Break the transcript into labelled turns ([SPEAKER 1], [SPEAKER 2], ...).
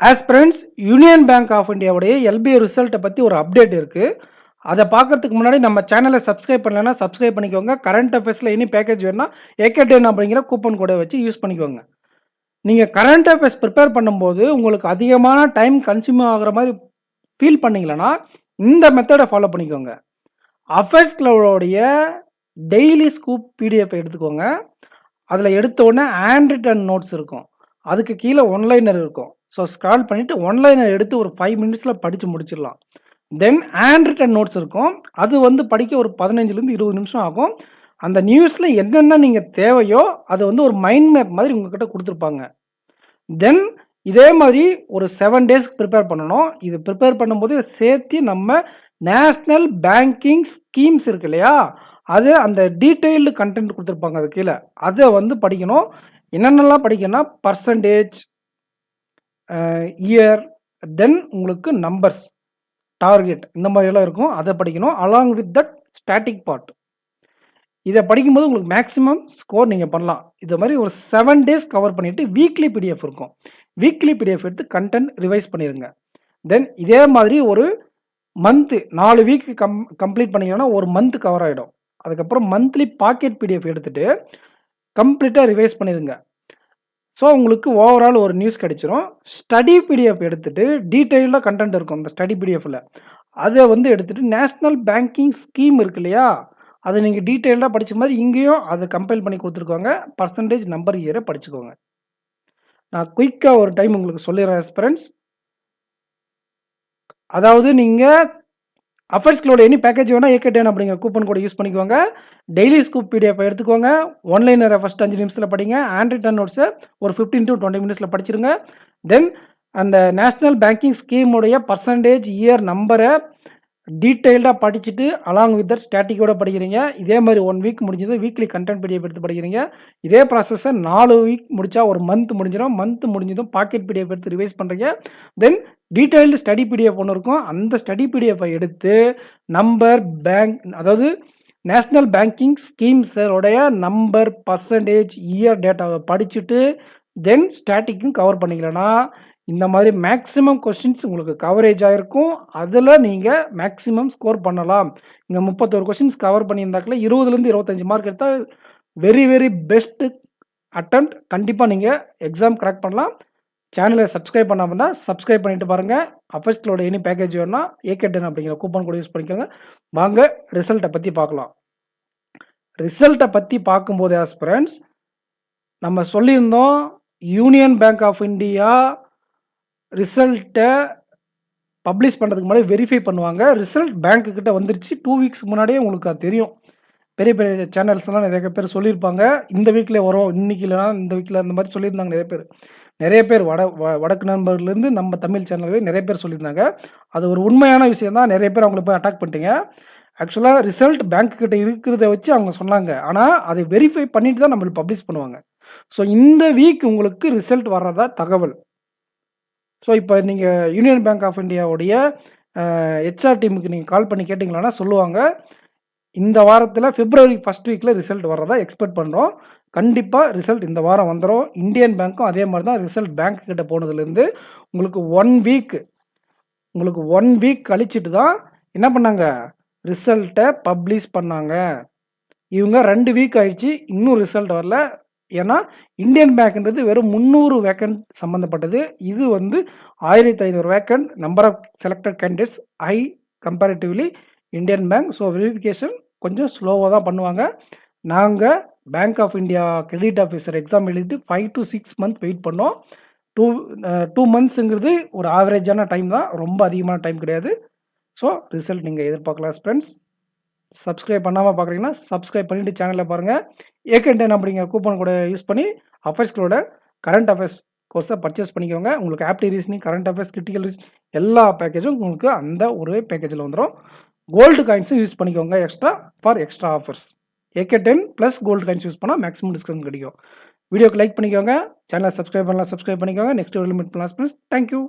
[SPEAKER 1] As friends union bank of இந்தியாவுடைய LPI ரிசல்ட்டை பற்றி ஒரு அப்டேட் இருக்குது. அதை பார்க்கறதுக்கு முன்னாடி நம்ம சேனலை சப்ஸ்கிரைப் பண்ணலைன்னா சப்ஸ்கிரைப் பண்ணிக்கோங்க. கரண்ட் அஃபேர்ஸில் எனி பேக்கேஜ் வேணும்னா ஏகே10 அப்படிங்கிற கூப்பன் கோடை வச்சு யூஸ் பண்ணிக்கோங்க. நீங்கள் கரண்ட் அஃபேர்ஸ் ப்ரிப்பேர் பண்ணும்போது உங்களுக்கு அதிகமான டைம் கன்சியூம் ஆகிற மாதிரி ஃபீல் பண்ணிங்களன்னா இந்த மெத்தடை ஃபாலோ பண்ணிக்கோங்க. அஃபேர்ஸ் கிளவுடைய டெய்லி ஸ்கூப் பிடிஎஃப் எடுத்துக்கோங்க. அதில் எடுத்த உடனே ஹேண்ட் ரிட்டன் நோட்ஸ் இருக்கும், அதுக்கு கீழே ஒன்லைனர் இருக்கும். ஸோ ஸ்க்ரால் பண்ணிவிட்டு ஒன்லைனர் எடுத்து ஒரு 5 மினிட்ஸில் படித்து முடிச்சிடலாம். தென் ஹேண்ட் ரிட்டன் நோட்ஸ் இருக்கும், அது வந்து படிக்க ஒரு 15லேருந்து 20 நிமிஷம் ஆகும். அந்த நியூஸில் என்னென்ன நீங்கள் தேவையோ அதை வந்து ஒரு மைண்ட் மேப் மாதிரி உங்கள்கிட்ட கொடுத்துருப்பாங்க. தென் இதே மாதிரி ஒரு 7 டேஸ்க்கு ப்ரிப்பேர் பண்ணணும். இது ப்ரிப்பேர் பண்ணும்போது சேர்த்து நம்ம நேஷ்னல் பேங்கிங் ஸ்கீம்ஸ் இருக்கு இல்லையா, அது அந்த டீட்டெயில்டு கண்டென்ட் கொடுத்துருப்பாங்க அது கீழே, அதை வந்து படிக்கணும். என்னென்னலாம் படிக்கணும்னா பர்சன்டேஜ், இயர், தென் உங்களுக்கு நம்பர்ஸ், டார்கெட், இந்த மாதிரியெல்லாம் இருக்கும், அதை படிக்கணும். Along with that static part. இதை படிக்கும்போது உங்களுக்கு மேக்ஸிமம் ஸ்கோர் நீங்கள் பண்ணலாம். இது மாதிரி ஒரு 7 டேஸ் கவர் பண்ணிவிட்டு வீக்லி பிடிஎஃப் இருக்கும், வீக்லி பிடிஎஃப் எடுத்து கண்டென்ட் ரிவைஸ் பண்ணிடுங்க. தென் இதே மாதிரி ஒரு மந்த்து 4 வீக் கம்ப்ளீட் பண்ணிங்கன்னா ஒரு மந்த் கவர் ஆகிடும். அதுக்கப்புறம் மந்த்லி பாக்கெட் பிடிஎஃப் எடுத்துகிட்டு கம்ப்ளீட்டாக ரிவைஸ் பண்ணிடுங்க. ஸோ உங்களுக்கு ஓவரால் ஒரு நியூஸ் கிடைச்சிரும். ஸ்டடி பிடிஎஃப் எடுத்துகிட்டு டீட்டெயிலாக கண்டென்ட் இருக்கும் அந்த ஸ்டடி பிடிஎஃப்பில், அதை வந்து எடுத்துகிட்டு நேஷ்னல் பேங்கிங் ஸ்கீம் இருக்கு இல்லையா, அதை நீங்கள் டீட்டெயிலாக படித்த மாதிரி இங்கேயும் அதை கம்பைல் பண்ணி கொடுத்துருக்காங்க. பர்சன்டேஜ், நம்பர், இயரை படிச்சுக்கோங்க. நான் குயிக்காக ஒரு டைம் உங்களுக்கு சொல்லிடுறேன் ஃப்ரெண்ட்ஸ். அதாவது நீங்கள் அஃபேர்ஸ்களோட எனி பேக்கேஜ் வேணால் ஏகே10 அப்படிங்கிற கூப்பன் கோடை யூஸ் பண்ணிக்கோங்க. டெய்லி ஸ்கூப் பிடிஎஃப் எடுத்துக்கோங்க. ஒன்லைனரை ஃபஸ்ட் 5 நிமிஷத்தில் படிங்க. ஹேண்ட் ரிட்டன் நோட்ஸை ஒரு 15 to 20 மினிட்ஸில் படிச்சிருங்க. தென் அந்த நேஷ்னல் பேங்கிங் ஸ்கீமுடைய பர்சன்டேஜ், இயர், நம்பரை டீட்டெயில்டாக படிச்சுட்டு அலாங் வித் தட் ஸ்டாட்டிக்கோட படிக்கிறீங்க. இதே மாதிரி 1 வீக் முடிஞ்சது வீக்லி கண்டென்ட் பிடிஎஃப் எடுத்து படிக்கிறீங்க. இதே ப்ராசஸை 4 வீக் முடித்தா ஒரு மந்த் முடிஞ்சிடும். மந்த் முடிஞ்சதும் பாக்கெட் பிடிஎஃப் எடுத்து ரிவைஸ் பண்ணுறீங்க. தென் டீட்டெயில்டு ஸ்டடி பிடிஎஃப் ஒன்று இருக்கும், அந்த ஸ்டடி பிடிஎஃபை எடுத்து நம்பர், பேங்க், அதாவது நேஷ்னல் பேங்கிங் ஸ்கீம்ஸோடைய நம்பர், பர்சன்டேஜ், இயர் டேட்டாவை படிச்சுட்டு தென் ஸ்டாட்டிக்கும் கவர் பண்ணிக்கலன்னா இந்த மாதிரி மேக்ஸிமம் கொஸ்டின்ஸ் உங்களுக்கு கவரேஜ் ஆகிருக்கும். அதில் நீங்கள் மேக்ஸிமம் ஸ்கோர் பண்ணலாம். இங்கே 31 கொஸ்டின்ஸ் கவர் பண்ணியிருந்தாக்கில் 20லேருந்து 25 மார்க் எடுத்தால் வெரி வெரி பெஸ்ட்டு அட்டெம்ப்ட். கண்டிப்பாக நீங்கள் எக்ஸாம் கிராக் பண்ணலாம். சேனலை சப்ஸ்கிரைப் பண்ணாமல்னா சப்ஸ்கிரைப் பண்ணிட்டு பாருங்கள். அஃபேர்ஸ்களோட எனி பேக்கேஜ் வேணும்னா ஏகே10 அப்படிங்கிற கூப்பன் கூட யூஸ் பண்ணிக்கோங்க. வாங்க ரிசல்ட்டை பற்றி பார்க்கலாம். ரிசல்ட்டை பற்றி பார்க்கும்போது ஆஸ் ஃப்ரெண்ட்ஸ் நம்ம சொல்லியிருந்தோம், யூனியன் பேங்க் ஆஃப் இந்தியா ரிசல்ட்டை பப்ளிஷ் பண்ணுறதுக்கு முன்னாடி வெரிஃபை பண்ணுவாங்க. ரிசல்ட் பேங்க்குக்கிட்ட வந்துருச்சு 2 வீக்ஸ் முன்னாடியே உங்களுக்கு அது தெரியும். பெரிய பெரிய சேனல்ஸ்லாம் நிறைய பேர் சொல்லியிருப்பாங்க, இந்த வீக்கில் வரும், இன்றைக்கி இல்லைனா இந்த வீக்கில், அந்த மாதிரி சொல்லியிருந்தாங்க நிறைய பேர் வடக்கு நண்பர்லேருந்து நம்ம தமிழ் சேனல்லே நிறைய பேர் சொல்லியிருந்தாங்க. அது ஒரு உண்மையான விஷயம் தான். நிறைய பேர் அவங்கள போய் அட்டாக் பண்ணிட்டீங்க. ஆக்சுவலாக ரிசல்ட் பேங்க்குக்கிட்ட இருக்கிறத வச்சு அவங்க சொன்னாங்க, ஆனால் அதை வெரிஃபை பண்ணிட்டு தான் நம்மளுக்கு பப்ளிஷ் பண்ணுவாங்க. ஸோ இந்த வீக் உங்களுக்கு ரிசல்ட் வர்றதா தகவல். ஸோ இப்போ நீங்கள் யூனியன் பேங்க் ஆஃப் இந்தியாவுடைய ஹெச்ஆர் டீமுக்கு நீங்கள் கால் பண்ணி கேட்டிங்களான்னா சொல்லுவாங்க, இந்த வாரத்தில் பிப்ரவரி 1st வீக்கில் ரிசல்ட் வர்றதா எக்ஸ்பெக்ட் பண்ணுறோம். கண்டிப்பாக ரிசல்ட் இந்த வாரம் வந்துடும். இந்தியன் பேங்க்கும் அதே மாதிரி தான். ரிசல்ட் பேங்க் கிட்ட போனதுலேருந்து உங்களுக்கு 1 வீக் கழிச்சிட்டு தான் என்ன பண்ணாங்க, ரிசல்ட்டை பப்ளிஷ் பண்ணாங்க. இவங்க 2 வீக் ஆயிடுச்சு, இன்னும் ரிசல்ட் வரல. ஏன்னா இந்தியன் பேங்க்ன்றது வெறும் 300 வேக்கன்ட் சம்மந்தப்பட்டது. இது வந்து 1500 vacant. Number of selected candidates high comparatively Indian bank. So verification கொஞ்சம் ஸ்லோவாக தான் பண்ணுவாங்க. நாங்கள் bank of India credit officer exam எழுதிட்டு 5 to 6 மந்த் வெயிட் பண்ணோம். 2 மந்த்ஸுங்கிறது ஒரு ஆவரேஜான டைம் தான், ரொம்ப அதிகமான டைம் கிடையாது. ஸோ ரிசல்ட் நீங்கள் எதிர்பார்க்கலாம் ஃப்ரெண்ட்ஸ். சப்ஸ்கிரைப் பண்ணாமல் பார்க்குறீங்கன்னா சப்ஸ்கிரைப் பண்ணிவிட்டு சேனலில் பாருங்கள். ஏகே10 அப்படிங்கிற கூப்பன் கூட யூஸ் பண்ணி அஃபேர்ஸ்களோட கரண்ட் அஃபேர்ஸ் கோர்ஸை பர்ச்சேஸ் பண்ணிக்கோங்க. உங்களுக்கு ஆப்டி reasoning, current affairs, critical reason எல்லா பேக்கேஜும் உங்களுக்கு அந்த ஒரே பேக்கேஜில் வந்துடும். கோல்டு காயின்ஸும் யூஸ் பண்ணிக்கோங்க எக்ஸ்ட்ரா ஆஃபர்ஸ். ஏகே10 ப்ளஸ் கோல்டு காயின்ஸ் யூஸ் பண்ணால் மேக்ஸிமம் டிஸ்கவுண்ட் கிடைக்கும். வீடியோக்கு லைக் பண்ணிக்கோங்க, சேனலை சப்ஸ்கிரைப் பண்ணலாம் சப்ஸ்கிரைப் பண்ணிக்கோங்க. நெக்ஸ்ட் வீடியோ மீட் பண்ணலாம் ஃப்ரெண்ட்ஸ். தேங்க்யூ.